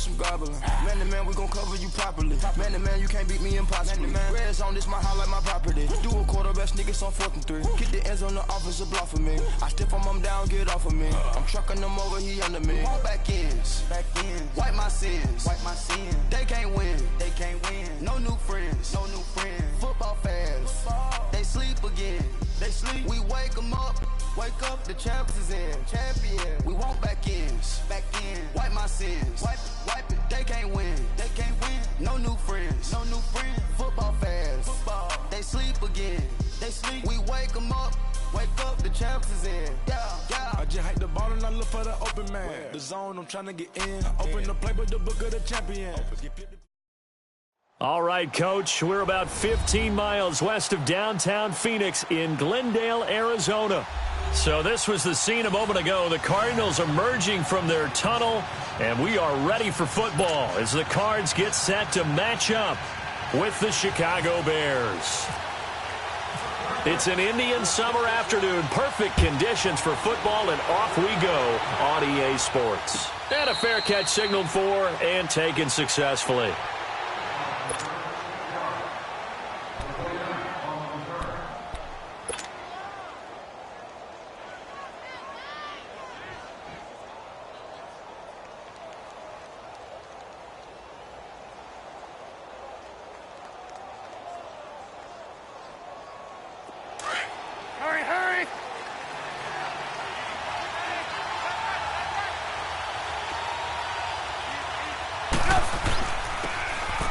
some gobbling. Man to man, we gon' cover you properly. Man to man, you can't beat me impossibly. Red zone, this my highlight, my property. Do a quarterback sneakers on 4th and 3. Kick the ends on the offensive block for me. I step on him down, get off of me. I'm trucking them over, he under me. Back ends, wipe my sins. They can't win, No new friends, Football fans, they sleep again. We wake them up, the champs is in. Champion, we want back ends, wipe my sins. Wipe it, they can't win. No new friends, Football fans, they sleep again. We wake them up, the champs is in. Yeah. I just hate the ball and I look for the open man. The zone, I'm trying to get in. Open the playbook, the book of the champion. All right, Coach, we're about 15 miles west of downtown Phoenix in Glendale, Arizona. So this was the scene a moment ago. The Cardinals emerging from their tunnel, and we are ready for football as the Cards get set to match up with the Chicago Bears. It's an Indian summer afternoon. Perfect conditions for football, and off we go on EA Sports. And a fair catch signaled for and taken successfully. Hurry!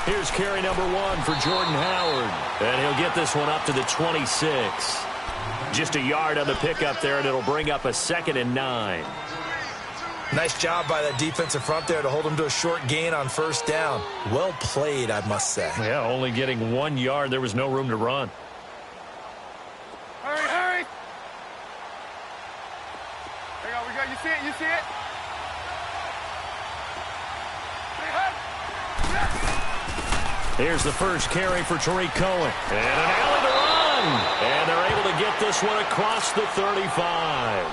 Here's carry number 1 for Jordan Howard. And he'll get this one up to the 26. Just a yard on the pickup there, and it'll bring up a 2nd and 9. Nice job by that defensive front there to hold him to a short gain on 1st down. Well played, I must say. Yeah, only getting 1 yard. There was no room to run. Hurry! There we go. You see it? Here's the first carry for Tariq Cohen. And an alley to run. And they're able to get this one across the 35.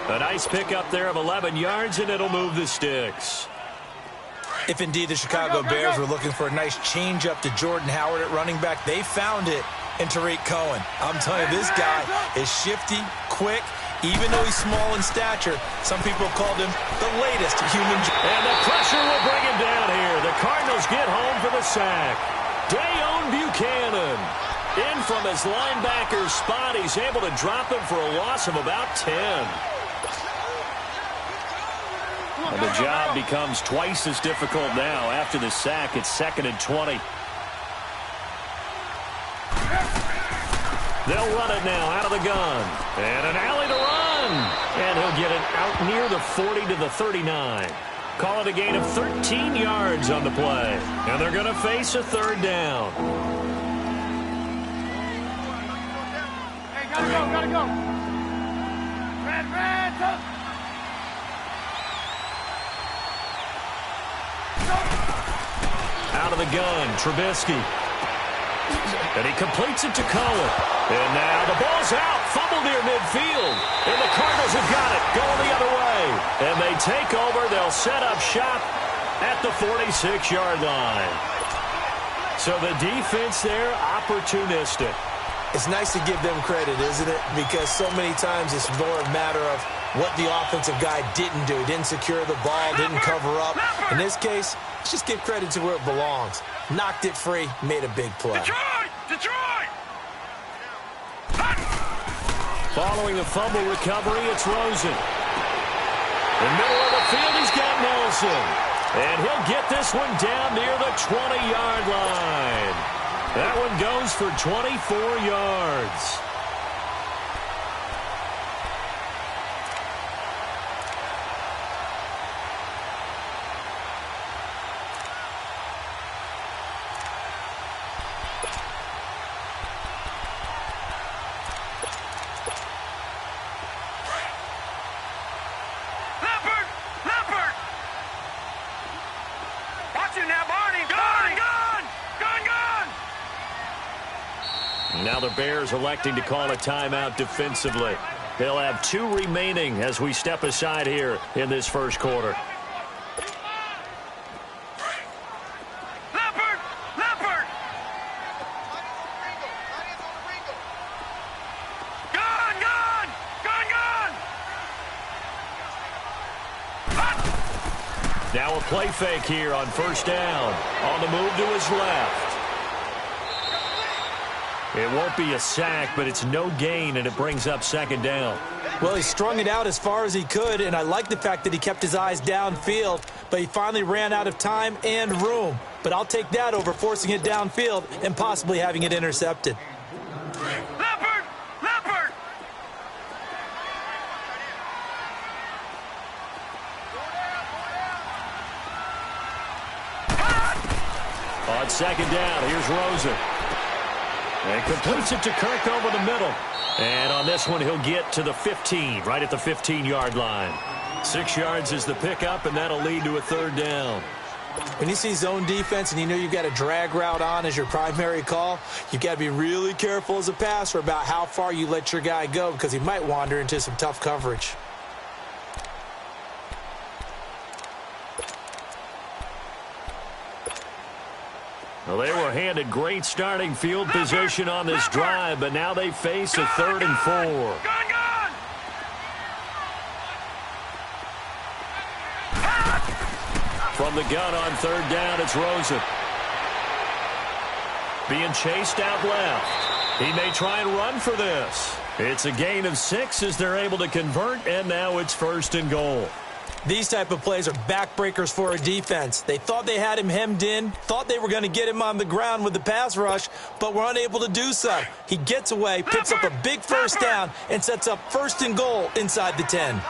A nice pickup there of 11 yards, and it'll move the sticks. If indeed the Chicago Bears were looking for a nice change-up to Jordan Howard at running back, they found it in Tariq Cohen. I'm telling you, this guy is shifty, quick. Even though he's small in stature, some people called him the latest human. And the pressure will bring him down here. The Cardinals get home for the sack. Dayon Buchanan in from his linebacker spot. He's able to drop him for a loss of about 10. And the job becomes twice as difficult now. After the sack, it's 2nd and 20. They'll run it now out of the gun. And an alley to run. And he'll get it out near the 40 to the 39. Call it a gain of 13 yards on the play. And they're going to face a 3rd down. Hey, gotta go. Red, go. Out of the gun, Trubisky. And he completes it to Cohen. And now the ball's out. Fumble near midfield. And the Cardinals have got it. Going the other way. And they take over. They'll set up shop at the 46-yard line. So the defense there, opportunistic. It's nice to give them credit, isn't it? Because so many times it's more a matter of what the offensive guy didn't do. Didn't secure the ball, didn't cover up. In this case, let's just give credit to where it belongs. Knocked it free, made a big play. Detroit! Following the fumble recovery, it's Rosen. In the middle of the field, he's got Nelson. And he'll get this one down near the 20-yard line. That one goes for 24 yards. Now the Bears electing to call a timeout defensively. They'll have 2 remaining as we step aside here in this first quarter. They'll play fake here on first down. On the move to his left. It won't be a sack, but it's no gain, and it brings up second down. Well, he strung it out as far as he could, and I like the fact that he kept his eyes downfield, but he finally ran out of time and room. But I'll take that over forcing it downfield and possibly having it intercepted. Leopard! Leopard! On second down, here's Rosen. And completes it to Kirk over the middle. And on this one, he'll get to the 15, right at the 15-yard line. 6 yards is the pickup, and that'll lead to a third down. When you see zone defense and you know you've got a drag route on as your primary call, you've got to be really careful as a passer about how far you let your guy go because he might wander into some tough coverage. Well, they were handed great starting field position on this drive, but now they face a 3rd and 4. Gun! From the gun on third down, it's Rosen. Being chased out left. He may try and run for this. It's a gain of 6 as they're able to convert, and now it's 1st and goal. These type of plays are backbreakers for a defense. They thought they had him hemmed in, thought they were going to get him on the ground with the pass rush, but were unable to do so. He gets away, picks up a big first down, and sets up 1st and goal inside the 10.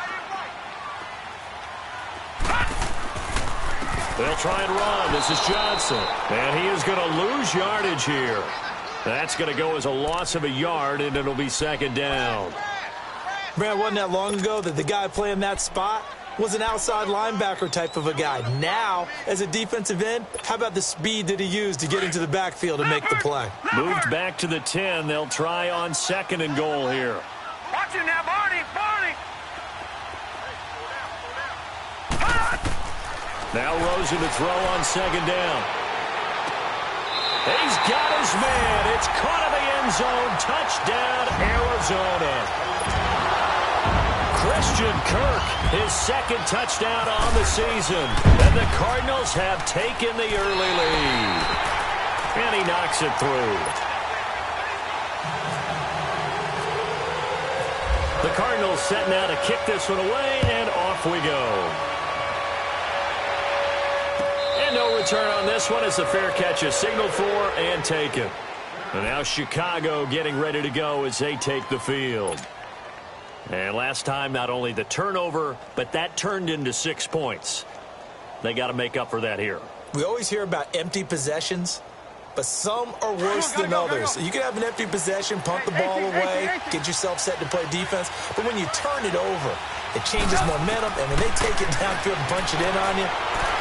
They'll try and run. This is Johnson. And he is going to lose yardage here. That's going to go as a loss of a yard, and it'll be 2nd down. Brad, wasn't that long ago that the guy playing that spot was an outside linebacker type of a guy. Now, as a defensive end, how about the speed that he used to get into the backfield and make the play? Moved back to the 10. They'll try on 2nd and goal here. Watch him now, Barney! Barney! Now Rosen to throw on 2nd down. He's got his man. It's caught in the end zone. Touchdown, Arizona. Christian Kirk, his 2nd touchdown on the season. And the Cardinals have taken the early lead. And he knocks it through. The Cardinals set now to kick this one away, and off we go. And no return on this one as the fair catch is signaled for and taken. And now Chicago getting ready to go as they take the field. And last time, not only the turnover, but that turned into 6 points. They got to make up for that here. We always hear about empty possessions, but some are worse than others. You can have an empty possession, punt the ball away, get yourself set to play defense, but when you turn it over, it changes momentum, and when they take it downfield and punch it in on you,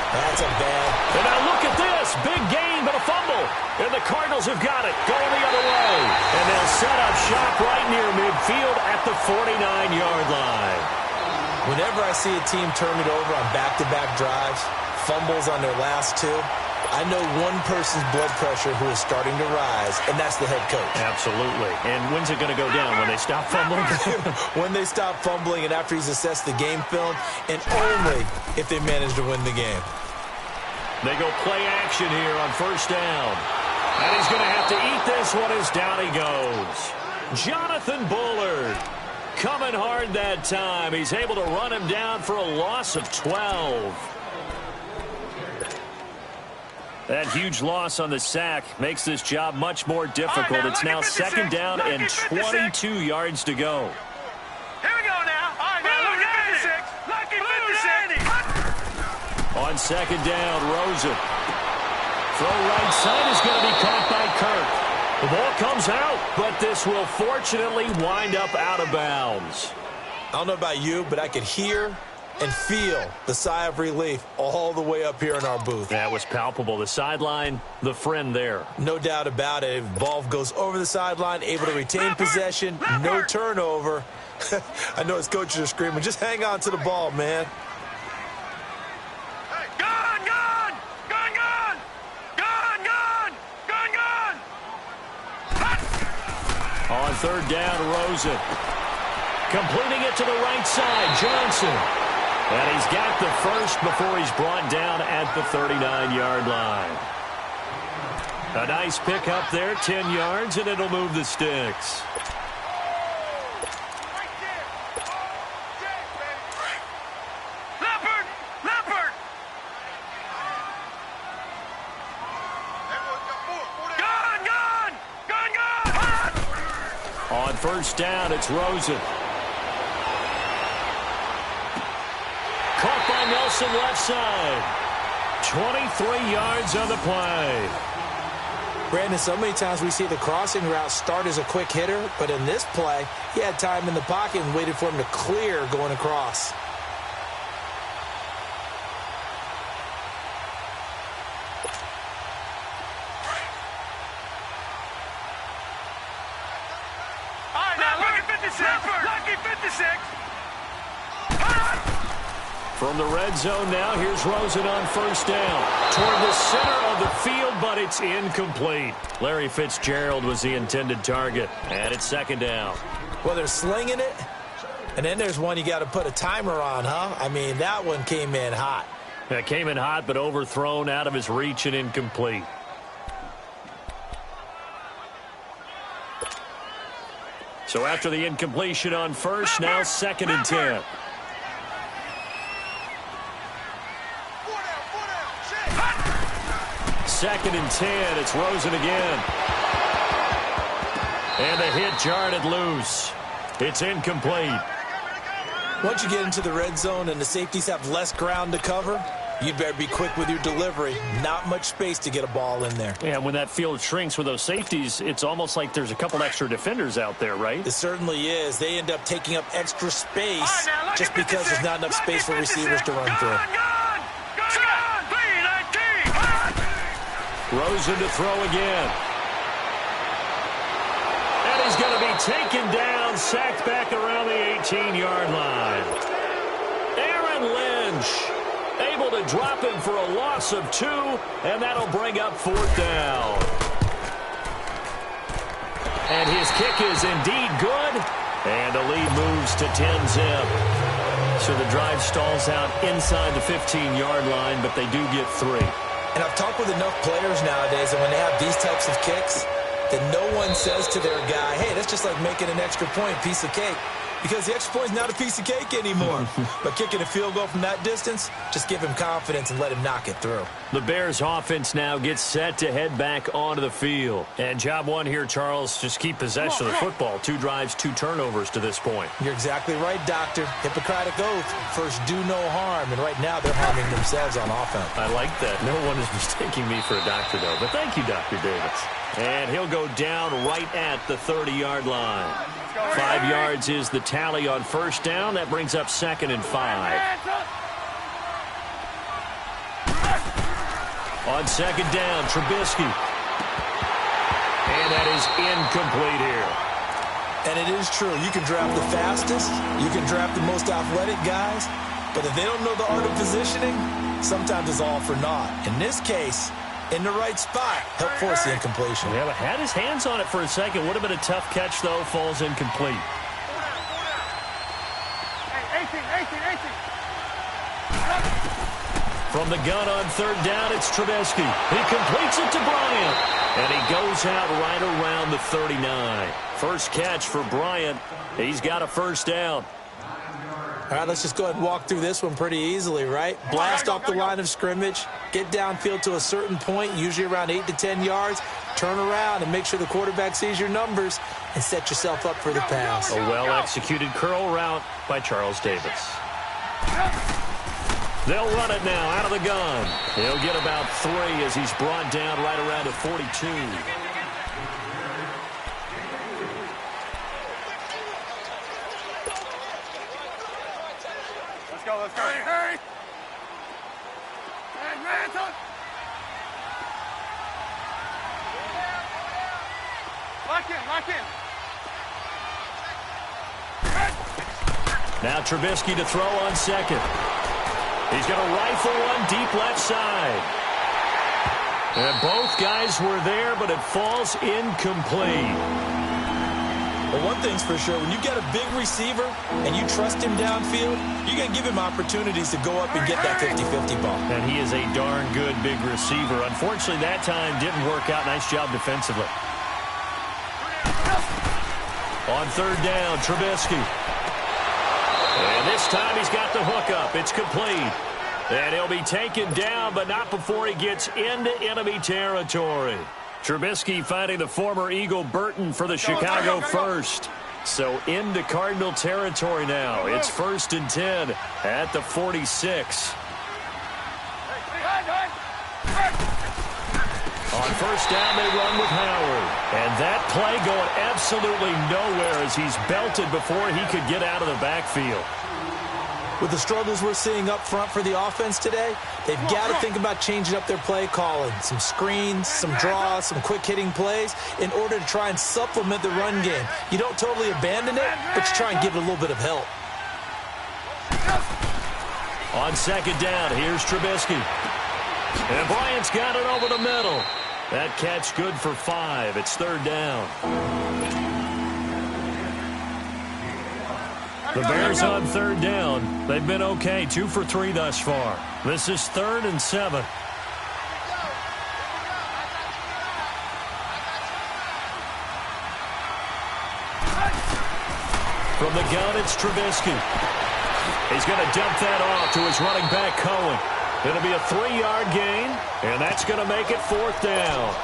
that's a bad. And now look at this. Big gain, but a fumble. And the Cardinals have got it. Going the other way. And they'll set up shop right near midfield at the 49-yard line. Whenever I see a team turn it over on back-to-back drives, fumbles on their last 2, I know one person's blood pressure who is starting to rise, and that's the head coach. Absolutely. And when's it going to go down? When they stop fumbling? When they stop fumbling and after he's assessed the game film, and only if they manage to win the game. They go play action here on first down. And he's going to have to eat this one as down he goes. Jonathan Bullard coming hard that time. He's able to run him down for a loss of 12. That huge loss on the sack makes this job much more difficult. It's now 2nd down and 22 yards to go. Here we go now. All right, now look at 56. Lucky 56. On 2nd down, Rosen. Throw right side is going to be caught by Kirk. The ball comes out, but this will fortunately wind up out of bounds. I don't know about you, but I could hear and feel the sigh of relief all the way up here in our booth. That was palpable. The sideline, the friend there. No doubt about it. If the ball goes over the sideline, able to retain possession, no turnover. I know his coaches are screaming, just hang on to the ball, man. Gun! Gun! Gun! Gun! Gun! Gun! Gun! Gun! On 3rd down, Rosen. Completing it to the right side, Johnson. And he's got the first before he's brought down at the 39-yard line. A nice pick up there, 10 yards, and it'll move the sticks. On first down, it's Rosen. Caught by Nelson left side. 23 yards on the play. Brandon, so many times we see the crossing route start as a quick hitter, but in this play, he had time in the pocket and waited for him to clear going across. From the red zone now, here's Rosen on first down. Toward the center of the field, but it's incomplete. Larry Fitzgerald was the intended target, and it's second down. Well, they're slinging it, and then there's one you got to put a timer on, huh? I mean, that one came in hot. It came in hot, but overthrown, out of his reach, and incomplete. So after the incompletion on first, now second and 10. Second and 10. It's Rosen again. And a hit jarred it loose. It's incomplete. Once you get into the red zone and the safeties have less ground to cover, you'd better be quick with your delivery. Not much space to get a ball in there. Yeah, when that field shrinks with those safeties, it's almost like there's a couple extra defenders out there, right? It certainly is. They end up taking up extra space just because there's not enough space for receivers to run through. Rosen to throw again. And he's going to be taken down, sacked back around the 18-yard line. Aaron Lynch able to drop him for a loss of 2, and that'll bring up fourth down. And his kick is indeed good, and the lead moves to 10-zip. So the drive stalls out inside the 15-yard line, but they do get 3. And I've talked with enough players nowadays that when they have these types of kicks, that no one says to their guy, hey, that's just like making an extra point, piece of cake. Because the extra point is not a piece of cake anymore. But kicking a field goal from that distance, just give him confidence and let him knock it through. The Bears offense now gets set to head back onto the field. And job one here, Charles, just keep possession of the football. 2 drives, 2 turnovers to this point. You're exactly right, Doctor. Hippocratic oath. First, do no harm. And right now, they're harming themselves on offense. I like that. No one is mistaking me for a doctor, though. But thank you, Dr. Davis. And he'll go down right at the 30-yard line. 5 yards is the tally on first down. That brings up second and 5. On second down, Trubisky. And that is incomplete here. And it is true. You can draft the fastest. You can draft the most athletic guys. But if they don't know the art of positioning, sometimes it's all for naught. In this case, in the right spot, help force the incompletion. Yeah, but had his hands on it for a second. Would have been a tough catch, though. Falls incomplete. From the gun on third down, it's Trubisky. He completes it to Bryant. And he goes out right around the 39. First catch for Bryant. He's got a first down. All right, let's just go ahead and walk through this one pretty easily, right? Blast off the line of scrimmage, get downfield to a certain point, usually around 8 to 10 yards, turn around and make sure the quarterback sees your numbers and set yourself up for the pass. A well-executed curl route by Charles Davis. They'll run it now out of the gun. He'll get about 3 as he's brought down right around the 42. Let's go. Hurry. Lock in. Now Trubisky to throw on second. He's going to rifle one deep left side. And both guys were there, but it falls incomplete. But one thing's for sure, when you get a big receiver and you trust him downfield, you're going to give him opportunities to go up and get that 50-50 ball. And he is a darn good big receiver. Unfortunately, that time didn't work out. Nice job defensively. On third down, Trubisky. And this time he's got the hook up. It's complete. And he'll be taken down, but not before he gets into enemy territory. Trubisky finding the former Eagle Burton for the Chicago first. So into Cardinal territory now. It's 1st and 10 at the 46. On first down, they run with Howard. And that play going absolutely nowhere as he's belted before he could get out of the backfield. With the struggles we're seeing up front for the offense today, they've got to think about changing up their play calling. Some screens, some draws, some quick-hitting plays in order to try and supplement the run game. You don't totally abandon it, but you try and give it a little bit of help. On second down, here's Trubisky. And Bryant's got it over the middle. That catch good for 5. It's third down. The Bears on third down. They've been okay, 2 for 3 thus far. This is 3rd and 7. From the gun, it's Trubisky. He's going to dump that off to his running back, Cohen. It'll be a 3-yard gain, and that's going to make it 4th down.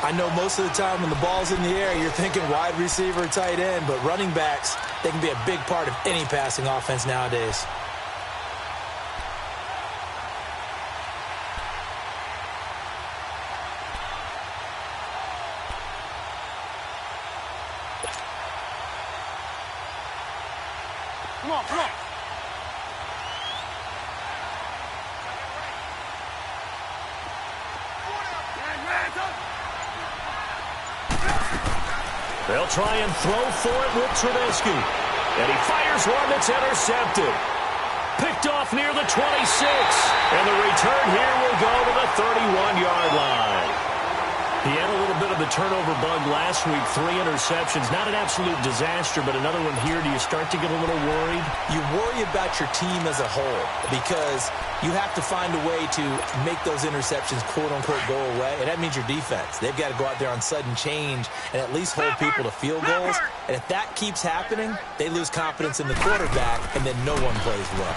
I know most of the time when the ball's in the air, you're thinking wide receiver, tight end, but running backs, they can be a big part of any passing offense nowadays. Come on, come on. They'll try and throw for it with Trubisky. And he fires one that's intercepted. Picked off near the 26. And the return here will go to the 31-yard line. He had a little bit of the turnover bug last week. 3 interceptions. Not an absolute disaster, but another one here. Do you start to get a little worried? You worry about your team as a whole because you have to find a way to make those interceptions, quote-unquote, go away. And that means your defense. They've got to go out there on sudden change and at least hold people to field goals. And if that keeps happening, they lose confidence in the quarterback, and then no one plays well.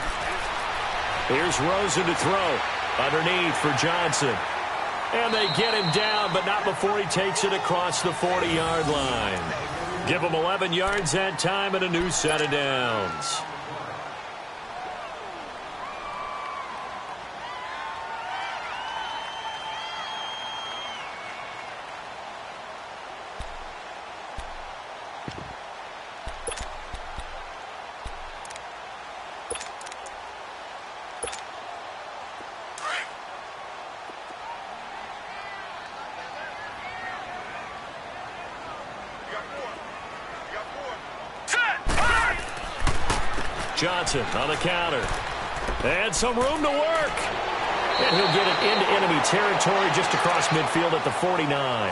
Here's Rosen to throw. Underneath for Johnson. And they get him down, but not before he takes it across the 40-yard line. Give him 11 yards that time and a new set of downs. Johnson on the counter. And some room to work. And he'll get it into enemy territory just across midfield at the 49.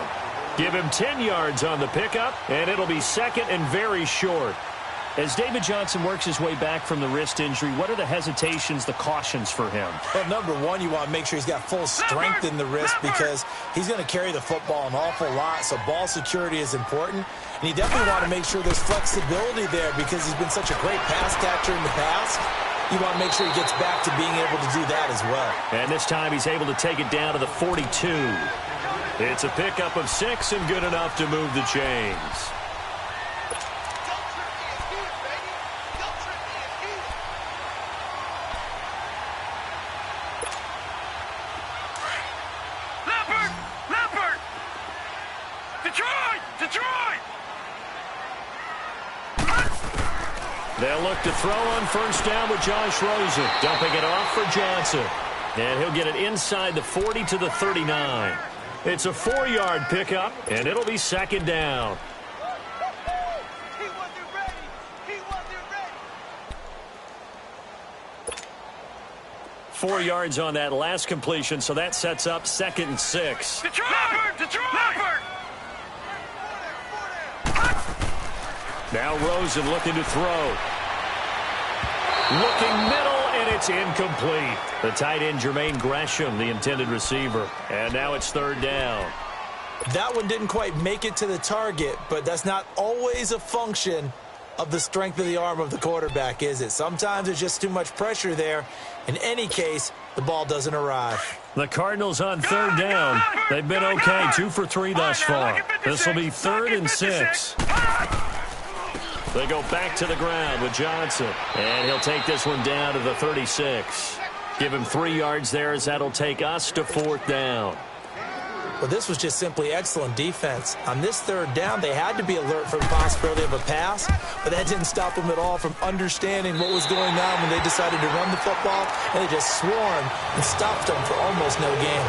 Give him 10 yards on the pickup, and it'll be second and very short. As David Johnson works his way back from the wrist injury, what are the hesitations, the cautions for him? Well, number one, you want to make sure he's got full strength in the wrist because he's going to carry the football an awful lot, so ball security is important. And you definitely want to make sure there's flexibility there because he's been such a great pass catcher in the past. You want to make sure he gets back to being able to do that as well. And this time he's able to take it down to the 42. It's a pickup of 6 and good enough to move the chains. They'll look to throw on first down with Josh Rosen. Dumping it off for Johnson. And he'll get it inside the 40 to the 39. It's a 4-yard pickup, and it'll be second down. He wasn't ready. He wasn't ready. 4 yards on that last completion, so that sets up 2nd and 6. Detroit! Detroit! Now Rosen looking to throw. Looking middle, and it's incomplete. The tight end, Jermaine Gresham, the intended receiver. And now it's third down. That one didn't quite make it to the target, but that's not always a function of the strength of the arm of the quarterback, is it? Sometimes there's just too much pressure there. In any case, the ball doesn't arrive. The Cardinals on third down. They've been okay, 2 for 3 thus far. This will be 3rd and 6. They go back to the ground with Johnson. And he'll take this one down to the 36. Give him 3 yards there as that'll take us to 4th down. Well, this was just simply excellent defense. On this third down, they had to be alert for the possibility of a pass, but that didn't stop them at all from understanding what was going on when they decided to run the football, and they just swarmed and stopped them for almost no gain.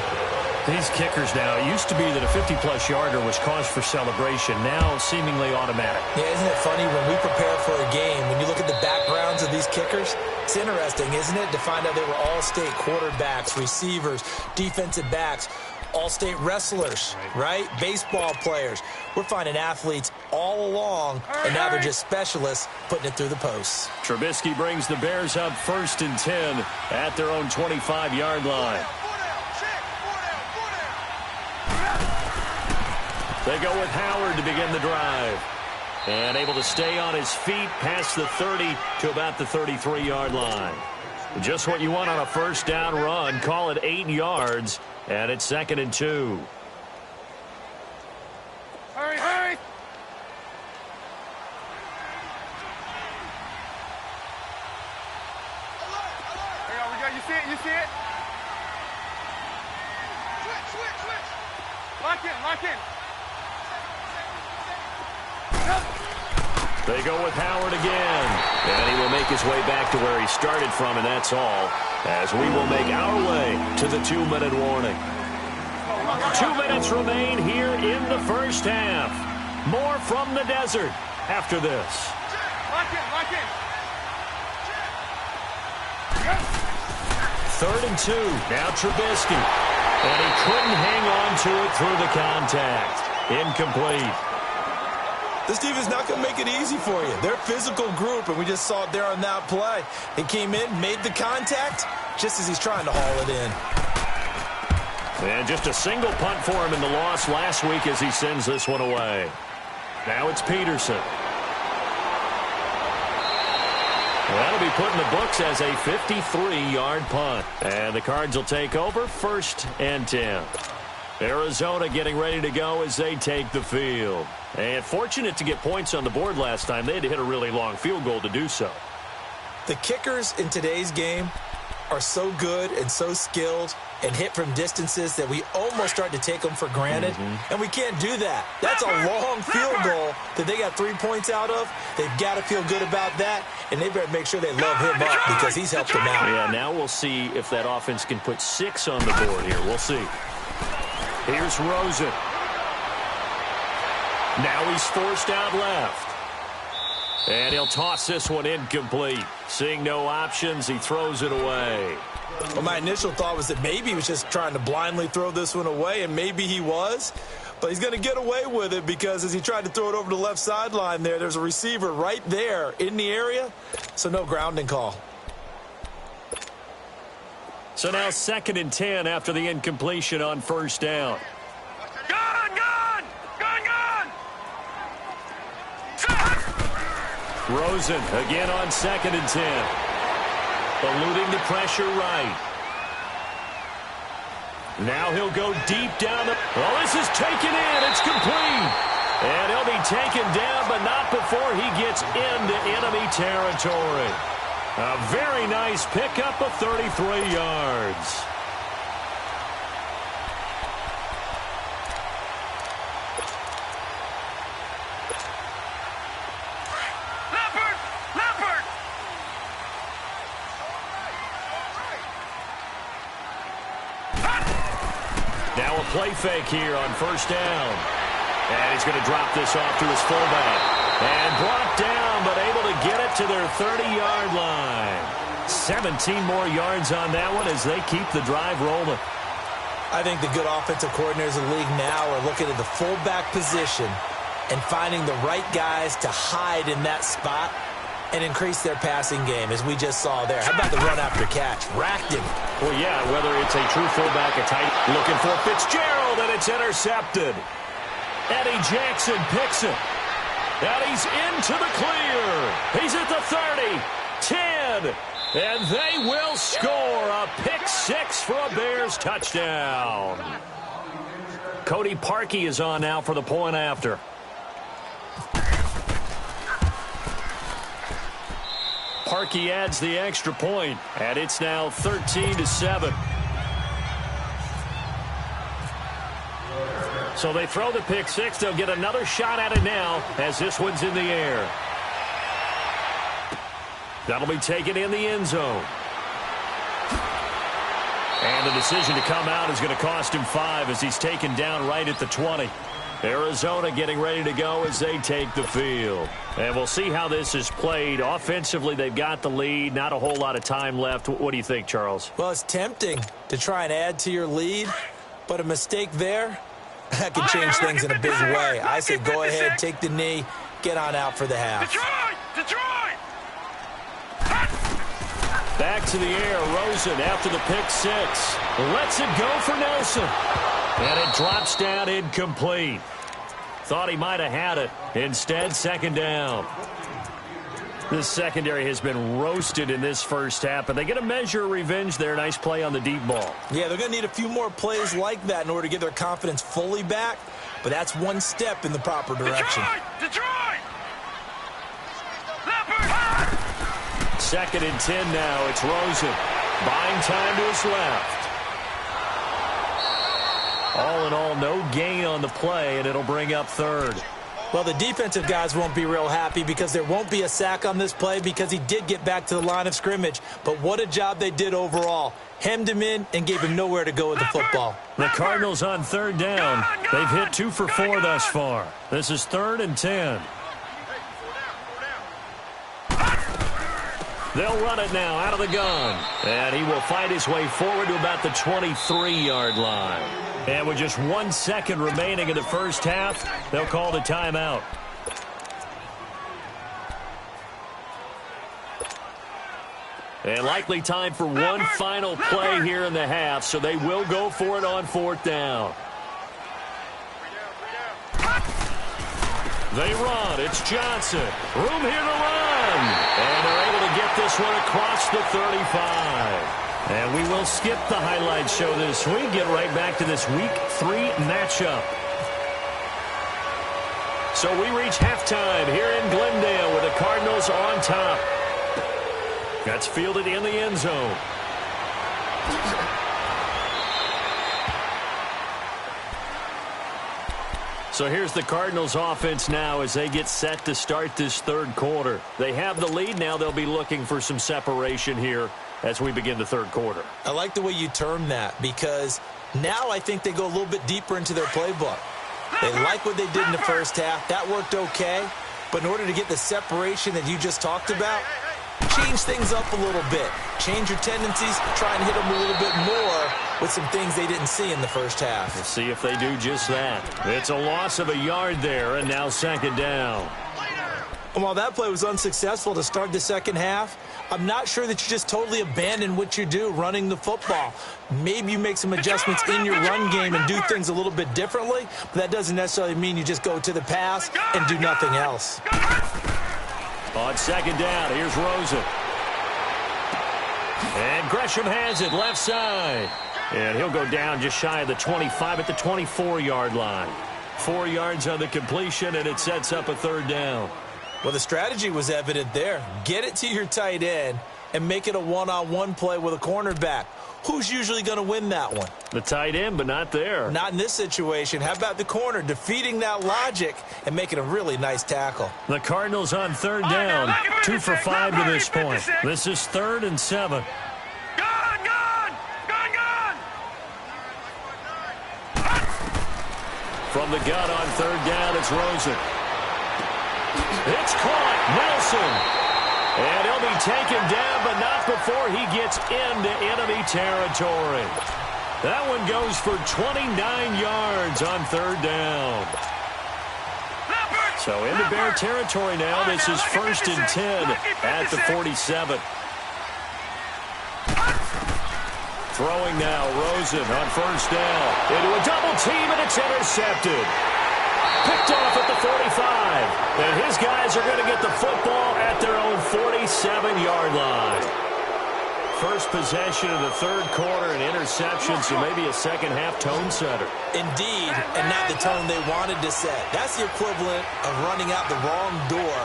These kickers now, it used to be that a 50-plus yarder was cause for celebration, now seemingly automatic. Yeah, isn't it funny when we prepare for a game, when you look at the backgrounds of these kickers, it's interesting, isn't it, to find out they were all-state quarterbacks, receivers, defensive backs, all-state wrestlers, right? Baseball players. We're finding athletes all along, and now they're just specialists putting it through the posts. Trubisky brings the Bears up 1st and 10 at their own 25-yard line. They go with Howard to begin the drive. And able to stay on his feet past the 30 to about the 33-yard line. Just what you want on a first down run. Call it 8 yards. And it's 2nd and 2. Hurry, hurry! There you go, we got, you see it, you see it? Switch. Lock in. They go with Howard again. And he will make his way back to where he started from, and that's all. As we will make our way to the 2-minute warning. 2 minutes remain here in the first half. More from the desert after this. Lock in. 3rd and 2. Now Trubisky. And he couldn't hang on to it through the contact. Incomplete. This defense not going to make it easy for you. They're a physical group, and we just saw it there on that play. He came in, made the contact, just as he's trying to haul it in. And just a single punt for him in the loss last week as he sends this one away. Now it's Peterson. That'll be put in the books as a 53-yard punt. And the Cards will take over 1st and 10. Arizona getting ready to go as they take the field. And fortunate to get points on the board last time. They had to hit a really long field goal to do so. The kickers in today's game are so good and so skilled and hit from distances that we almost start to take them for granted. And we can't do that. That's a long field goal that they got 3 points out of. They've got to feel good about that, and they better make sure they love him up because he's helped them out. Yeah, now we'll see if that offense can put 6 on the board here. We'll see. Here's Rosen. Now he's forced out left. And he'll toss this one incomplete. Seeing no options, he throws it away. Well, my initial thought was that maybe he was just trying to blindly throw this one away, and maybe he was. But he's going to get away with it because as he tried to throw it over the left sideline there's a receiver right there in the area, so no grounding call. So now 2nd and 10 after the incompletion on 1st down. Rosen again on 2nd and 10. Eluding the pressure right. Now he'll go deep down the... Well, this is taken in. It's complete. And he'll be taken down, but not before he gets into enemy territory. A very nice pickup of 33 yards. Now a play fake here on 1st down. And he's going to drop this off to his fullback. And brought down, but able to get it to their 30-yard line. 17 more yards on that one as they keep the drive rolling. I think the good offensive coordinators in the league now are looking at the fullback position and finding the right guys to hide in that spot and increase their passing game, as we just saw there. How about the run after catch? Racked him. Well, yeah, whether it's a true fullback, a tight, looking for Fitzgerald, and it's intercepted. Eddie Jackson picks it. And he's into the clear. He's at the 30, 10, and they will score a pick six for a Bears touchdown. Cody Parkey is on now for the point after. Parkey adds the extra point, and it's now 13-7. So they throw the pick six. They'll get another shot at it now as this one's in the air. That'll be taken in the end zone. And the decision to come out is going to cost him 5 as he's taken down right at the 20. Arizona getting ready to go as they take the field. And we'll see how this is played. Offensively, they've got the lead. Not a whole lot of time left. What do you think, Charles? Well, it's tempting to try and add to your lead, but a mistake there, that can change things in a big way. I say go ahead, take the knee, get on out for the half. Detroit! Back to the air, Rosen after the pick six. Lets it go for Nelson. And it drops down incomplete. Thought he might have had it. Instead, second down. This secondary has been roasted in this first half, but they get a measure of revenge there. Nice play on the deep ball. Yeah, they're going to need a few more plays like that in order to get their confidence fully back, but that's one step in the proper direction. Detroit! Second and 10 now. It's Rosen. Buying time to his left. All in all, no gain on the play, and it'll bring up third. Well, the defensive guys won't be real happy because there won't be a sack on this play because he did get back to the line of scrimmage. But what a job they did overall. Hemmed him in and gave him nowhere to go with the football. The Cardinals on third down. They've hit 2 for 4 thus far. This is 3rd and 10. They'll run it now out of the gun. And he will fight his way forward to about the 23-yard line. And with just 1 second remaining in the first half, they'll call the timeout. And likely time for one final play here in the half, so they will go for it on 4th down. They run. It's Johnson. Room here to run. And they're able to get this one across the 35. And we will skip the highlight show this week. Get right back to this Week 3 matchup. So we reach halftime here in Glendale with the Cardinals on top. That's fielded in the end zone. So here's the Cardinals offense now as they get set to start this third quarter. They have the lead now. They'll be looking for some separation here as we begin the third quarter. I like the way you term that because now I think they go a little bit deeper into their playbook. They like what they did in the first half. That worked okay. But in order to get the separation that you just talked about, change things up a little bit. Change your tendencies. Try and hit them a little bit more with some things they didn't see in the first half. We'll see if they do just that. It's a loss of a yard there, and now second down. And while that play was unsuccessful to start the second half, I'm not sure that you just totally abandon what you do running the football. Maybe you make some adjustments in your run game and do things a little bit differently, but that doesn't necessarily mean you just go to the pass and do nothing else. On second down, here's Rosen. And Gresham has it left side. And he'll go down just shy of the 25 at the 24-yard line. 4 yards on the completion, and it sets up a third down. Well, the strategy was evident there. Get it to your tight end and make it a one-on-one play with a cornerback. Who's usually going to win that one? The tight end, but not there. Not in this situation. How about the corner defeating that logic and making a really nice tackle? The Cardinals on third down. 2 for 5 to this point. This is 3rd and 7. From the gun on third down, it's Rosen. It's caught. Nelson. And he'll be taken down, but not before he gets into enemy territory. That one goes for 29 yards on third down. So into Bear territory now. This is 1st and 10 at the 47. Throwing now, Rosen on 1st down. Into a double team, and it's intercepted. Picked off at the 45. And his guys are going to get the football at their own 47-yard line. First possession of the 3rd quarter, an interception, so maybe a second-half tone setter. Indeed, and not the tone they wanted to set. That's the equivalent of running out the wrong door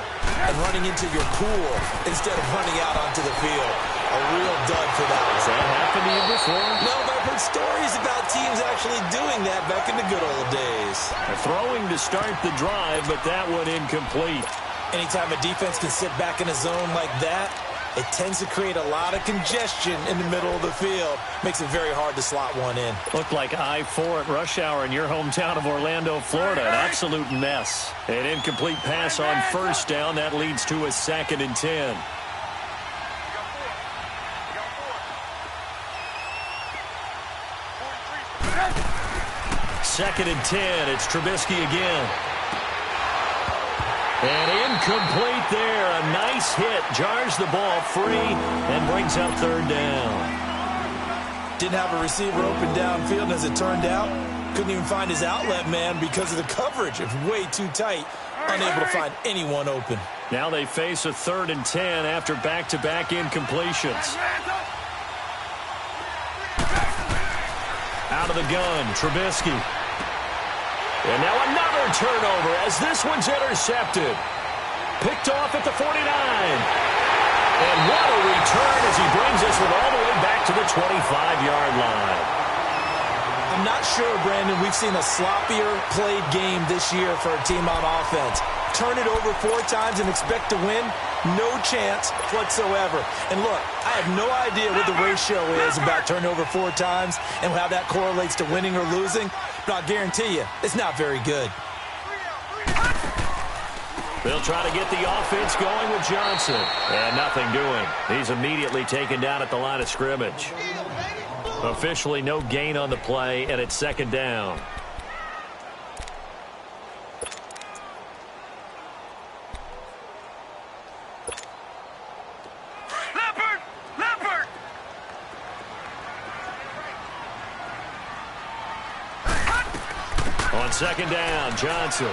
and running into your pool instead of running out onto the field. A real dud for that. Has that happened to you before? No, but I've heard stories about teams actually doing that back in the good old days. Throwing to start the drive, but that one incomplete. Anytime a defense can sit back in a zone like that, it tends to create a lot of congestion in the middle of the field. Makes it very hard to slot one in. Looked like I-4 at rush hour in your hometown of Orlando, Florida. An absolute mess. An incomplete pass on 1st down. That leads to a 2nd and 10. Second and 10. It's Trubisky again. And incomplete there. A nice hit. Jars the ball free and brings up 3rd down. Didn't have a receiver open downfield, as it turned out. Couldn't even find his outlet man because of the coverage. It was way too tight. Unable to find anyone open. Now they face a 3rd and 10 after back-to-back incompletions. Out of the gun, Trubisky. And now another turnover as this one's intercepted. Picked off at the 49. And what a return as he brings this one all the way back to the 25-yard line. I'm not sure, Brandon, we've seen a sloppier played game this year for a team on offense. Turn it over 4 times and expect to win? No chance whatsoever. And look, I have no idea what the ratio is about turnover 4 times and how that correlates to winning or losing, but I'll guarantee you, it's not very good. They'll try to get the offense going with Johnson. And nothing doing. He's immediately taken down at the line of scrimmage. Officially no gain on the play, and it's 2nd down. Leopard! On 2nd down, Johnson.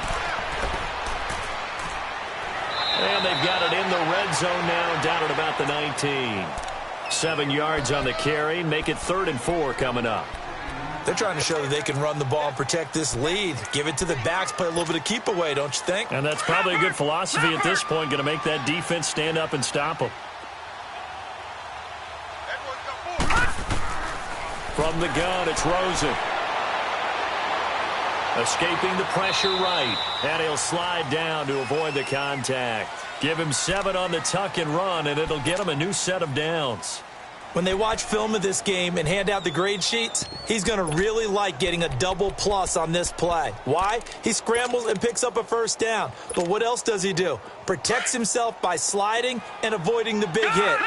And they've got it in the red zone now, down at about the 19. 7 yards on the carry, make it 3rd and 4 coming up. They're trying to show that they can run the ball and protect this lead. Give it to the backs, play a little bit of keep away, don't you think? And that's probably a good philosophy at this point, going to make that defense stand up and stop them. From the gun, it's Rosen. Escaping the pressure right. And he'll slide down to avoid the contact. Give him 7 on the tuck and run, and it'll get him a new set of downs. When they watch film of this game and hand out the grade sheets, he's going to really like getting a double plus on this play. Why? He scrambles and picks up a 1st down. But what else does he do? Protects himself by sliding and avoiding the big hit.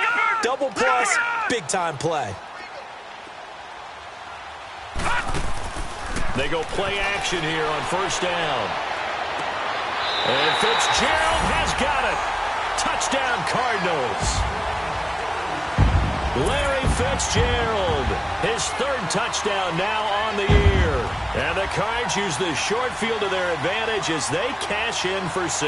Double plus, big-time play. They go play action here on 1st down. And Fitzgerald has got it. Touchdown, Cardinals. Larry Fitzgerald, his 3rd touchdown now on the year. And the Cards use the short field to their advantage as they cash in for 6.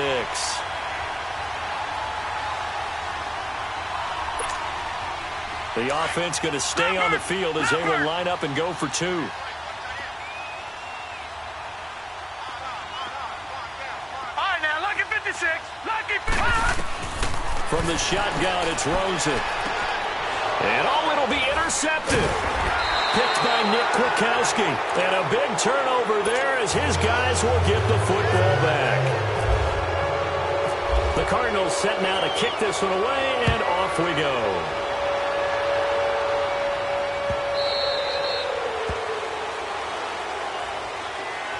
The offense going to stay on the field as they will line up and go for 2. From the shotgun, it's Rosen. And it'll be intercepted. Picked by Nick Kwiatkowski. And a big turnover there as his guys will get the football back. The Cardinals set now to kick this one away, and off we go.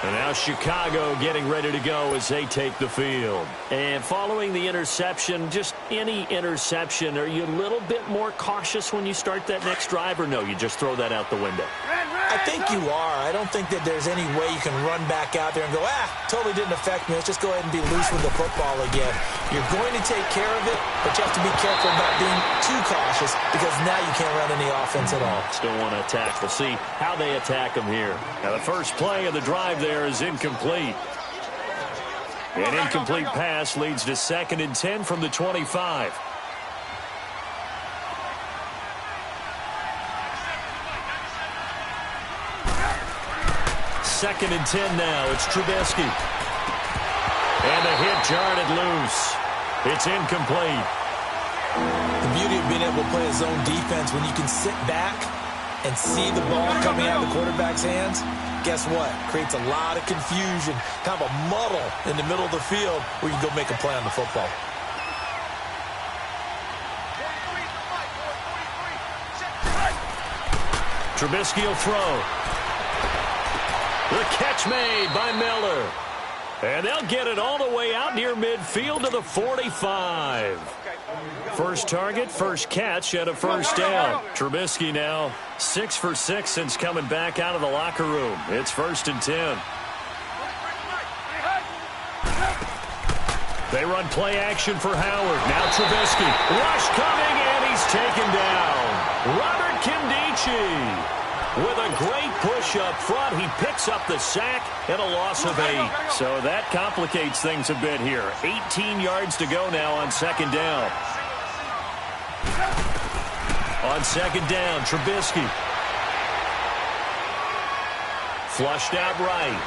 And now Chicago getting ready to go as they take the field. And following the interception, just any interception, are you a little bit more cautious when you start that next drive, or no, you just throw that out the window? I think you are. I don't think that there's any way you can run back out there and go, totally didn't affect me. Let's just go ahead and be loose with the football again. You're going to take care of it, but you have to be careful about being too cautious because now you can't run any offense at all. Still want to attack. We'll see how they attack them here. Now, the first play of the drive there is incomplete. An incomplete pass leads to 2nd and 10 from the 25. Second and 10 now. It's Trubisky. And the hit jarred it loose. It's incomplete. The beauty of being able to play a zone defense when you can sit back and see the ball coming out of the quarterback's hands, guess what? Creates a lot of confusion, kind of a muddle in the middle of the field where you can go make a play on the football. Trubisky will throw. The catch made by Miller. And they'll get it all the way out near midfield to the 45. First target, first catch, and a first down. Trubisky now 6 for 6 since coming back out of the locker room. It's 1st and 10. They run play action for Howard. Now Trubisky. Rush coming, and he's taken down. Robert Kimdichie. With a great push up front, he picks up the sack and a loss of 8. So that complicates things a bit here. 18 yards to go now on 2nd down. On 2nd down, Trubisky. Flushed out right.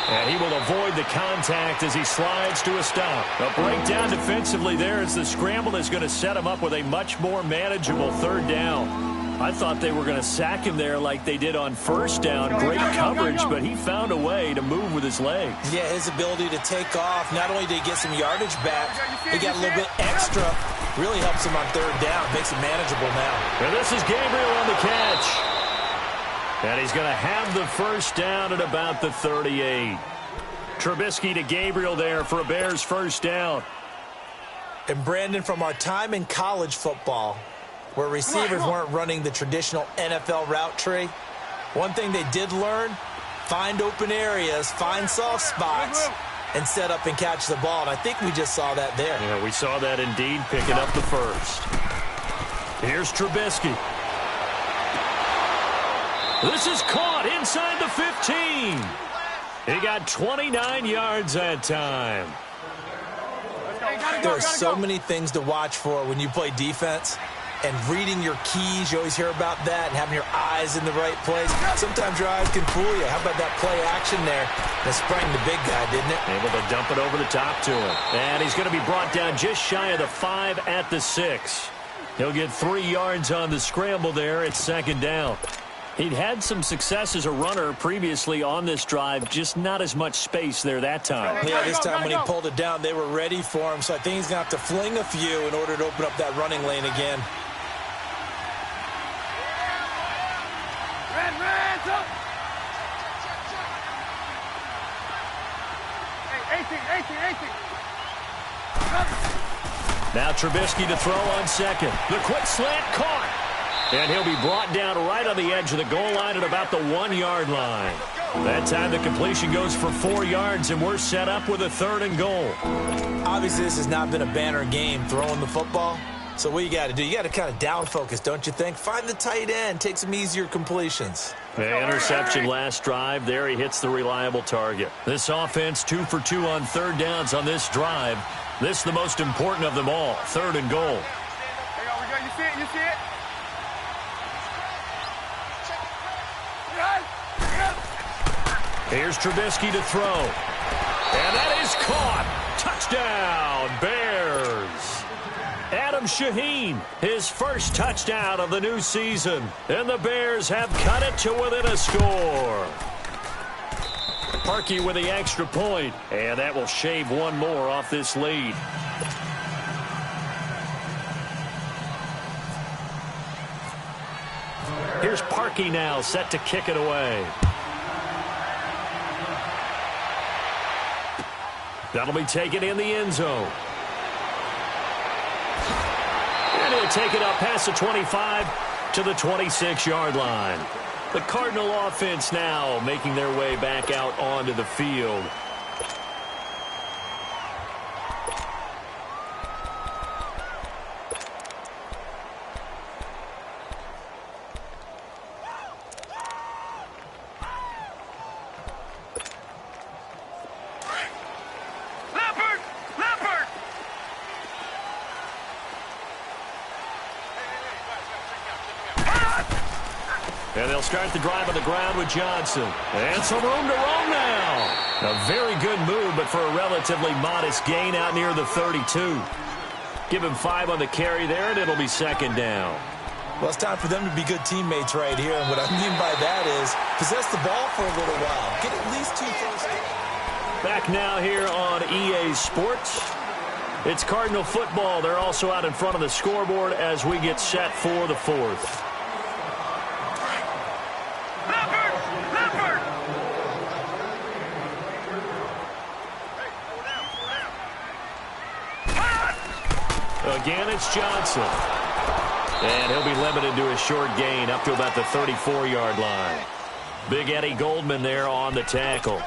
And he will avoid the contact as he slides to a stop. A breakdown defensively there as the scramble is going to set him up with a much more manageable 3rd down. I thought they were going to sack him there like they did on 1st down. Great coverage, but he found a way to move with his legs. Yeah, his ability to take off, not only did he get some yardage back, he got a little bit extra. Really helps him on 3rd down, makes it manageable now. And this is Gabriel on the catch. And he's going to have the first down at about the 38. Trubisky to Gabriel there for a Bears first down. And Brandon, from our time in college football, where receivers weren't running the traditional NFL route tree, one thing they did learn, find open areas, find soft spots, and set up and catch the ball. And I think we just saw that there. Yeah, we saw that indeed, picking up the first. Here's Trubisky. This is caught inside the 15. He got 29 yards that time. There are so many things to watch for when you play defense. And reading your keys, you always hear about that, and having your eyes in the right place. Sometimes your eyes can fool you. How about that play action there? That sprang the big guy, didn't it? Able to dump it over the top to him. And he's going to be brought down just shy of the 5 at the 6. He'll get 3 yards on the scramble there at 2nd down. He'd had some success as a runner previously on this drive, just not as much space there that time. Yeah, this time when he pulled it down, they were ready for him. So I think he's going to have to fling a few in order to open up that running lane again. Now Trubisky to throw on 2nd. The quick slant caught. And he'll be brought down right on the edge of the goal line at about the 1-yard line. That time the completion goes for 4 yards, and we're set up with a 3rd and goal. Obviously, this has not been a banner game throwing the football. So what you got to do, you got to kind of down focus, don't you think? Find the tight end, take some easier completions. The interception last drive. There he hits the reliable target. This offense 2 for 2 on 3rd downs on this drive. This the most important of them all. 3rd and goal. There we go. You see it? You see it? Here's Trubisky to throw. And that is caught. Touchdown, Bears. Adam Shaheen, his first touchdown of the new season. And the Bears have cut it to within a score. Parkey with the extra point. And that will shave one more off this lead. Here's Parkey now set to kick it away. That'll be taken in the end zone. And he'll take it up past the 25 to the 26-yard line. The Cardinal offense now making their way back out onto the field. And they'll start the drive on the ground with Johnson. And some room to roam now. A very good move, but for a relatively modest gain out near the 32. Give him 5 on the carry there, and it'll be second down. Well, it's time for them to be good teammates right here. And what I mean by that is possess the ball for a little while. Get at least 2 first downs. Back now here on EA Sports. It's Cardinal football. They're also out in front of the scoreboard as we get set for the 4th. Again, it's Johnson. And he'll be limited to a short gain up to about the 34-yard line. Big Eddie Goldman there on the tackle.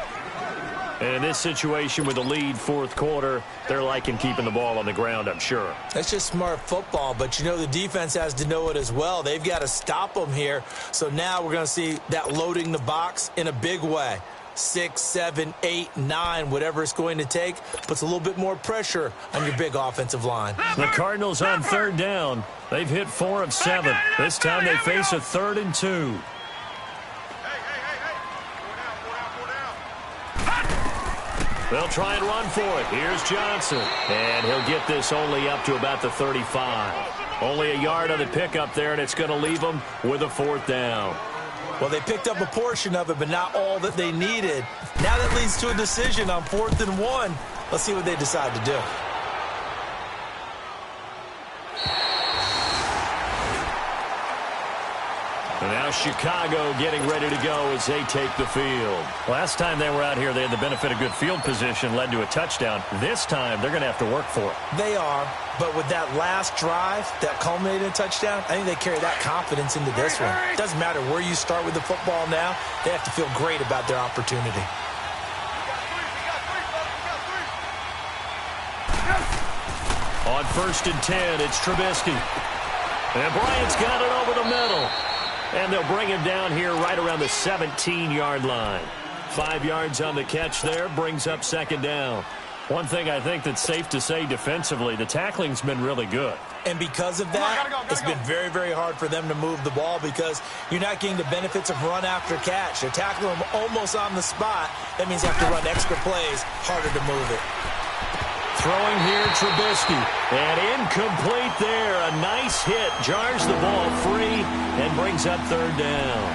And in this situation with the lead fourth quarter, they're liking keeping the ball on the ground, I'm sure. That's just smart football, but you know the defense has to know it as well. They've got to stop them here. So now we're going to see that loading the box in a big way. 6, 7, 8, 9, whatever it's going to take, puts a little bit more pressure on your big offensive line. The Cardinals on third down. They've hit 4 of 7. This time they face a 3rd and 2. They'll try and run for it. Here's Johnson. And he'll get this only up to about the 35. Only a yard on the pickup there, and it's going to leave them with a 4th down. Well, they picked up a portion of it, but not all that they needed. Now that leads to a decision on 4th and 1. Let's see what they decide to do. And now Chicago getting ready to go as they take the field. Last time they were out here, they had the benefit of good field position, led to a touchdown. This time, they're going to have to work for it. They are, but with that last drive that culminated in a touchdown, I think they carry that confidence into this one. It doesn't matter where you start with the football now. They have to feel great about their opportunity. On 1st and 10, it's Trubisky. And Bryant's got it over the middle. And they'll bring him down here right around the 17-yard line. 5 yards on the catch there, brings up second down. One thing I think that's safe to say defensively, the tackling's been really good. And because of that, it's been very, very hard for them to move the ball because you're not getting the benefits of run after catch. They're tackling them almost on the spot. That means you have to run extra plays, harder to move it. Throwing here, Trubisky. And incomplete there. A nice hit. Jars the ball free and brings up 3rd down.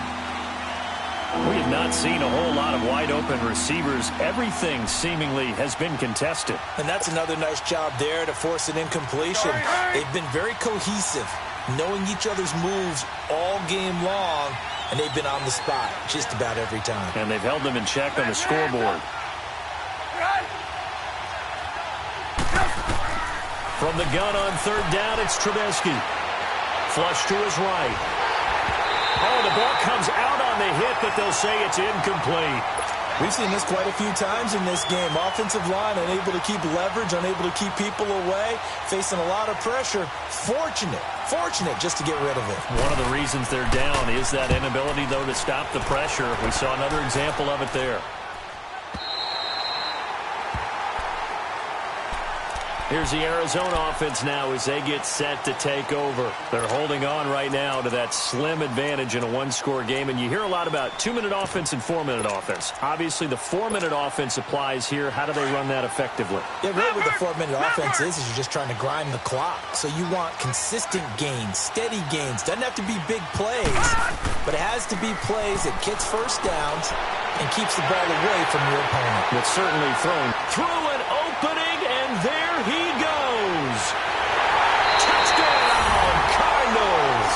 We have not seen a whole lot of wide-open receivers. Everything seemingly has been contested. And that's another nice job there to force an incompletion. They've been very cohesive, knowing each other's moves all game long, and they've been on the spot just about every time. And they've held them in check on the scoreboard. From the gun on 3rd down, it's Trubisky. Flush to his right. Oh, the ball comes out on the hit, but they'll say it's incomplete. We've seen this quite a few times in this game. Offensive line unable to keep leverage, unable to keep people away, facing a lot of pressure. Fortunate just to get rid of it. One of the reasons they're down is that inability, though, to stop the pressure. We saw another example of it there. Here's the Arizona offense now as they get set to take over. They're holding on right now to that slim advantage in a one-score game. And you hear a lot about 2-minute offense and 4-minute offense. Obviously, the 4-minute offense applies here. How do they run that effectively? Yeah, really what the 4-minute offense is you're just trying to grind the clock. So you want consistent gains, steady gains. Doesn't have to be big plays, but it has to be plays that gets first downs and keeps the ball away from your opponent. It's certainly thrown through an opening, and there he goes. Touchdown, Cardinals.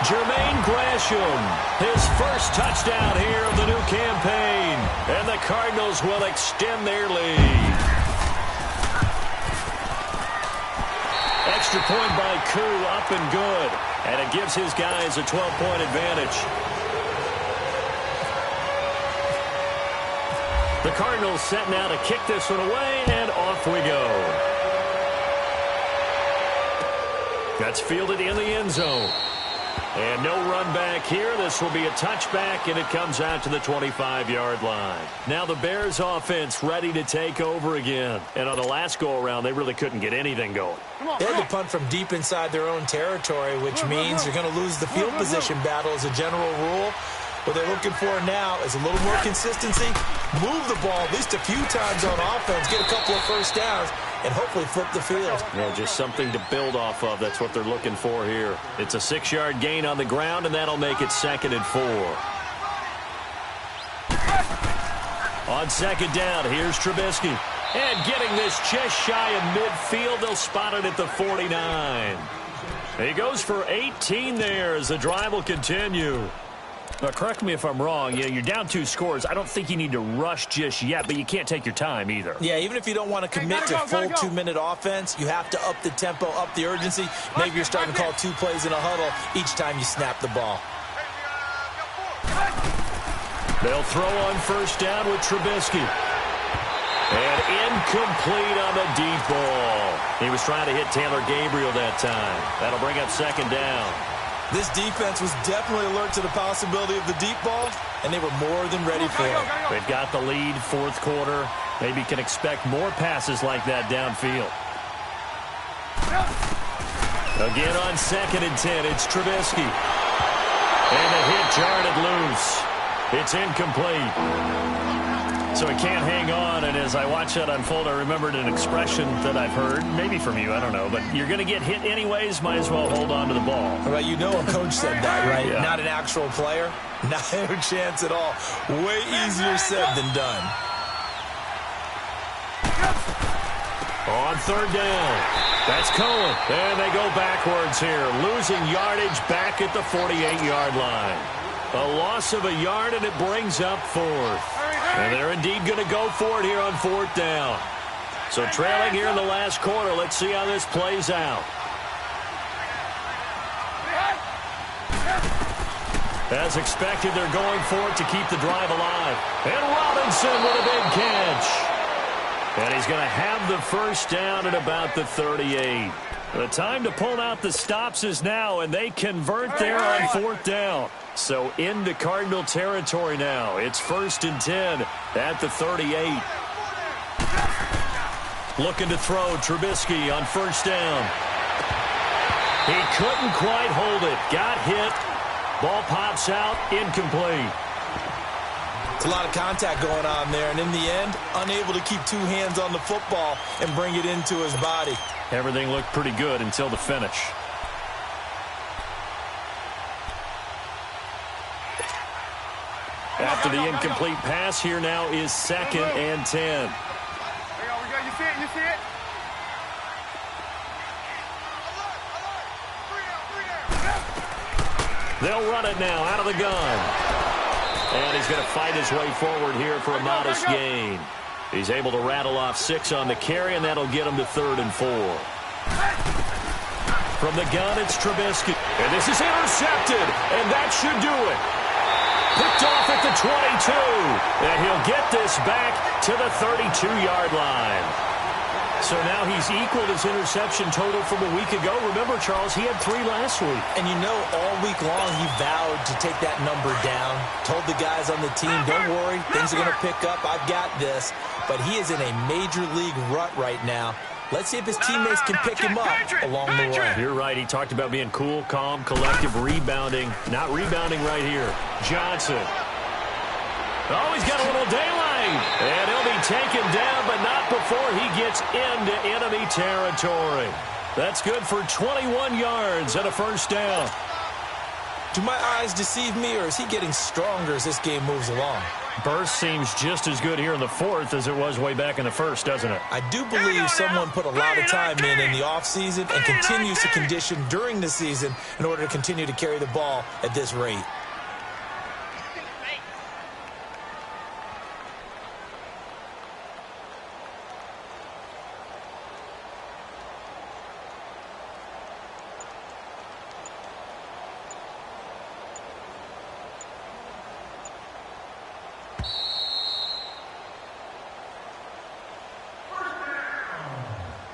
Jermaine Gresham, his first touchdown here of the new campaign. And the Cardinals will extend their lead. Extra point by Koo, up and good. And it gives his guys a 12-point advantage. The Cardinals set now to kick this one away, and off we go. That's fielded in the end zone. And no run back here. This will be a touchback, and it comes out to the 25-yard line. Now the Bears offense ready to take over again. And on the last go-around, they really couldn't get anything going. They had to punt from deep inside their own territory, which means you're going to lose the field position battle as a general rule. What they're looking for now is a little more consistency, move the ball at least a few times on offense, get a couple of first downs, and hopefully flip the field. Yeah, just something to build off of. That's what they're looking for here. It's a 6-yard gain on the ground, and that'll make it 2nd and 4. On second down, here's Trubisky. And getting this just shy of midfield, they'll spot it at the 49. He goes for 18 there as the drive will continue. Now, correct me if I'm wrong. You're down 2 scores. I don't think you need to rush just yet, but you can't take your time either. Yeah, even if you don't want to commit to full 2-minute offense, you have to up the tempo, up the urgency. Maybe you're starting to call 2 plays in a huddle each time you snap the ball. They'll throw on first down with Trubisky. And incomplete on the deep ball. He was trying to hit Taylor Gabriel that time. That'll bring up 2nd down. This defense was definitely alert to the possibility of the deep ball, and they were more than ready for it. They've got the lead, 4th quarter. Maybe can expect more passes like that downfield. Again on 2nd and 10, it's Trubisky. And the hit jarred it loose. It's incomplete. So he can't hang on, and as I watch that unfold, I remembered an expression that I've heard, maybe from you, I don't know, but you're going to get hit anyways, might as well hold on to the ball. Well, you know a coach said that, right? Yeah. Not an actual player. Not a chance at all. Way easier said than done. On 3rd down, that's Cohen, and they go backwards here, losing yardage back at the 48-yard line. A loss of a yard, and it brings up 4th. And they're indeed going to go for it here on 4th down. So trailing here in the last quarter. Let's see how this plays out. As expected, they're going for it to keep the drive alive. And Robinson with a big catch. And he's going to have the first down at about the 38. The time to pull out the stops is now, and they convert there on 4th down. So into Cardinal territory now. It's 1st and 10 at the 38. Looking to throw Trubisky on first down. He couldn't quite hold it. Got hit. Ball pops out. Incomplete. It's a lot of contact going on there, and in the end, unable to keep 2 hands on the football and bring it into his body. Everything looked pretty good until the finish. After the incomplete pass, here now is 2nd and 10. You see it? You see it? They'll run it now out of the gun. And he's going to fight his way forward here for a modest gain. He's able to rattle off 6 on the carry, and that'll get him to 3rd and 4. From the gun, it's Trubisky. And this is intercepted, and that should do it. Picked off at the 22. And he'll get this back to the 32-yard line. So now he's equaled his interception total from a week ago. Remember, Charles, he had 3 last week. And you know, all week long he vowed to take that number down. Told the guys on the team, don't worry, things are going to pick up. I've got this. But he is in a major league rut right now. Let's see if his teammates can pick him up along the way. You're right. He talked about being cool, calm, collective, rebounding. Not rebounding right here. Johnson. Oh, he's got a little daylight. And he'll be taken down, but not before he gets into enemy territory. That's good for 21 yards and a first down. Do my eyes deceive me, or is he getting stronger as this game moves along? Burst seems just as good here in the 4th as it was way back in the 1st, doesn't it? I do believe someone put a lot of time in the offseason and continues to condition during the season in order to continue to carry the ball at this rate.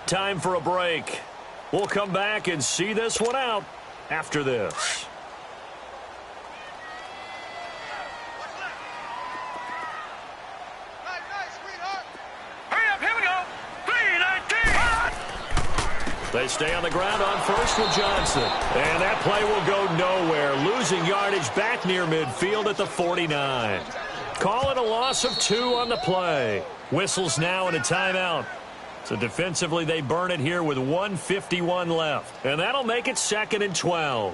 Time for a break. We'll come back and see this one out after this. Hurry up, here we go. 3-19. They stay on the ground on first with Johnson. And that play will go nowhere, losing yardage back near midfield at the 49. Call it a loss of 2 on the play. Whistles now and a timeout. So defensively, they burn it here with 1:51 left. And that'll make it 2nd and 12.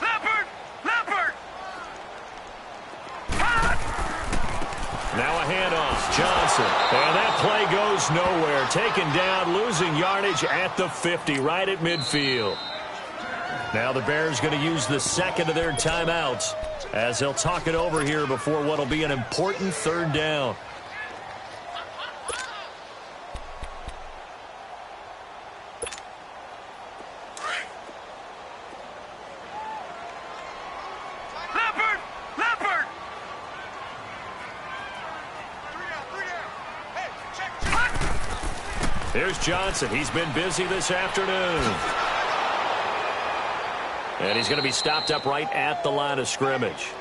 Leopard! Now a handoff. Johnson. And that play goes nowhere. Taken down, losing yardage at the 50, right at midfield. Now the Bears going to use the second of their timeouts as they'll talk it over here before what will be an important 3rd down. Leopard! Here's Johnson. He's been busy this afternoon. And he's going to be stopped up right at the line of scrimmage.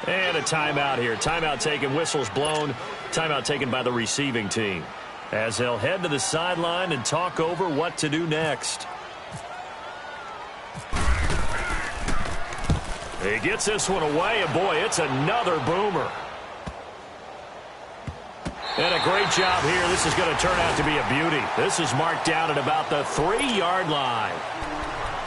And a timeout here. Timeout taken, whistles blown. Timeout taken by the receiving team. As they'll head to the sideline and talk over what to do next. He gets this one away, and boy, it's another boomer. And a great job here. This is going to turn out to be a beauty. This is marked down at about the 3-yard line.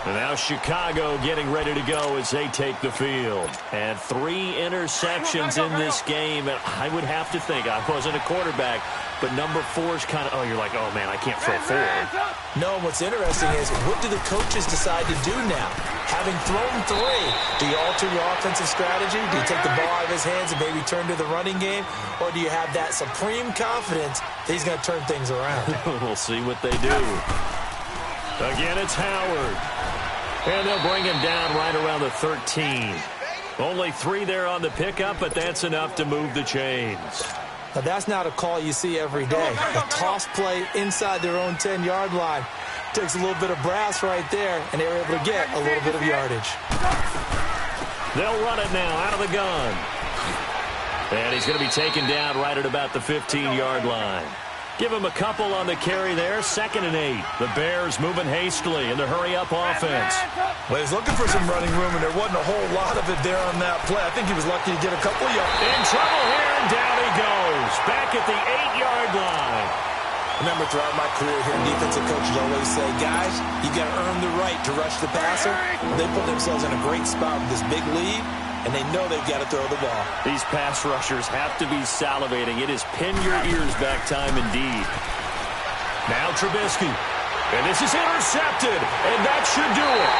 And now Chicago getting ready to go as they take the field. And 3 interceptions in this game. And I would have to think, I wasn't a quarterback, but number 4 is kind of, you're like, oh, man, I can't throw 4. No, what's interesting is what do the coaches decide to do now? Having thrown 3, do you alter your offensive strategy? Do you take the ball out of his hands and maybe turn to the running game? Or do you have that supreme confidence that he's going to turn things around? We'll see what they do. Again, it's Howard. And they'll bring him down right around the 13. Only 3 there on the pickup, but that's enough to move the chains. Now, that's not a call you see every day. A toss play inside their own 10-yard line. Takes a little bit of brass right there, and they were able to get a little bit of yardage. They'll run it now out of the gun. And he's going to be taken down right at about the 15-yard line. Give him a couple on the carry there. 2nd and 8. The Bears moving hastily in the hurry-up offense. Well, he's looking for some running room, and there wasn't a whole lot of it there on that play. I think he was lucky to get a couple of yards. In trouble here, and down he goes. Back at the 8-yard line. Remember, throughout my career here, defensive coaches always say, guys, you got to earn the right to rush the passer. They put themselves in a great spot with this big lead, and they know they've got to throw the ball. These pass rushers have to be salivating. It is pin your ears back time indeed. Now Trubisky. And this is intercepted, and that should do it.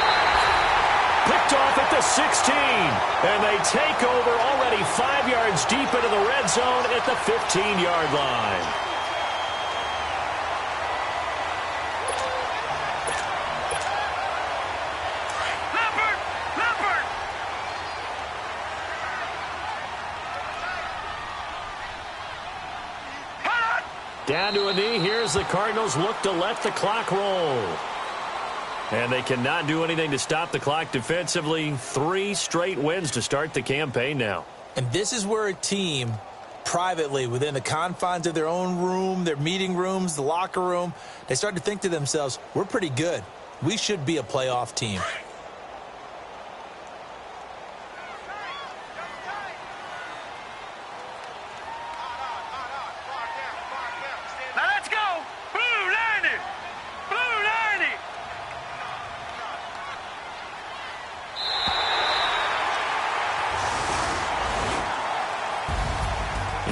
Picked off at the 16, and they take over already 5 yards deep into the red zone at the 15-yard line. Down to a knee. Here's the Cardinals look to let the clock roll. And they cannot do anything to stop the clock defensively. 3 straight wins to start the campaign now. And this is where a team, privately, within the confines of their own room, their meeting rooms, the locker room, they start to think to themselves, we're pretty good. We should be a playoff team.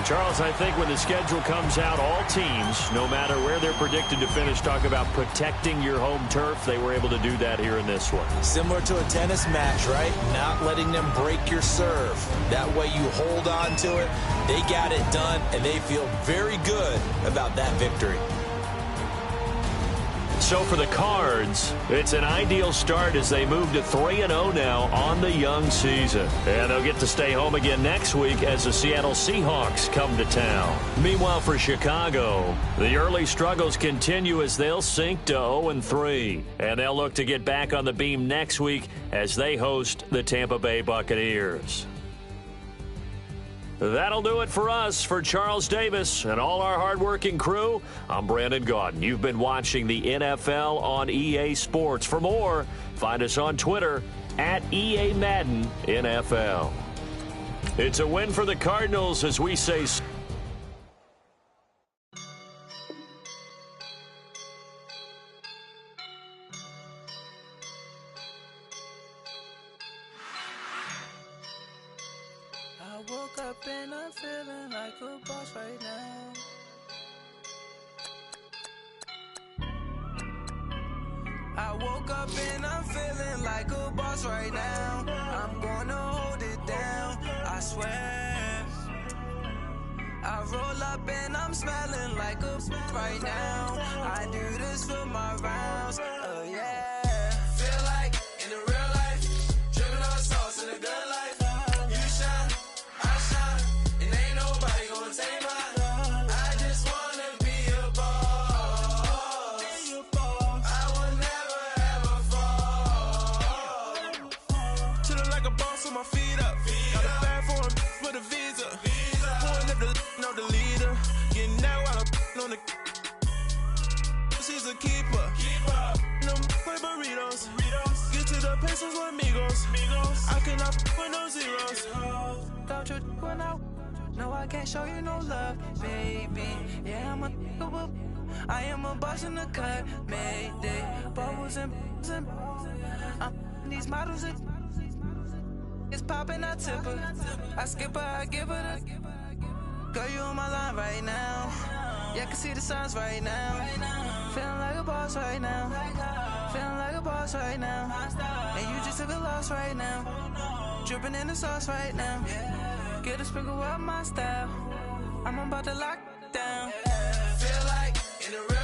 Charles, I think when the schedule comes out, all teams, no matter where they're predicted to finish, talk about protecting your home turf. They were able to do that here in this one. Similar to a tennis match, right? Not letting them break your serve. That way you hold on to it. They got it done, and they feel very good about that victory. So for the Cards, it's an ideal start as they move to 3-0 now on the young season. And they'll get to stay home again next week as the Seattle Seahawks come to town. Meanwhile, for Chicago, the early struggles continue as they'll sink to 0-3. And they'll look to get back on the beam next week as they host the Tampa Bay Buccaneers. That'll do it for us. For Charles Davis and all our hardworking crew, I'm Brandon Gaudin. You've been watching the NFL on EA Sports. For more, find us on Twitter at EA Madden NFL. It's a win for the Cardinals as we say... I woke up and I'm feeling like a boss right now. I woke up and I'm feeling like a boss right now. I'm gonna hold it down, I swear. I roll up and I'm smelling like a right now. I do this for my rounds, oh yeah. Feel like in the real life, dripping on sauce in the good life. My feet up, got a bag for him with a visa. Pulling up the leader, getting that while I'm on the. She's a keeper. No play burritos. Get to the pesos with amigos. I cannot with no zeros. Don't you run out? No, I can't show you no love, baby. Yeah, I am a boss in the cut, Mayday. Bubbles and I'm these models. It's poppin', I tip her. I skip her, I give her the. Girl, you on my line right now. Yeah, I can see the signs right now. Feeling like a boss right now. Feeling like a boss right now. And you just took a loss right now. Dripping in the sauce right now. Get a sprinkle up my style. I'm about to lock down. Feel like in the real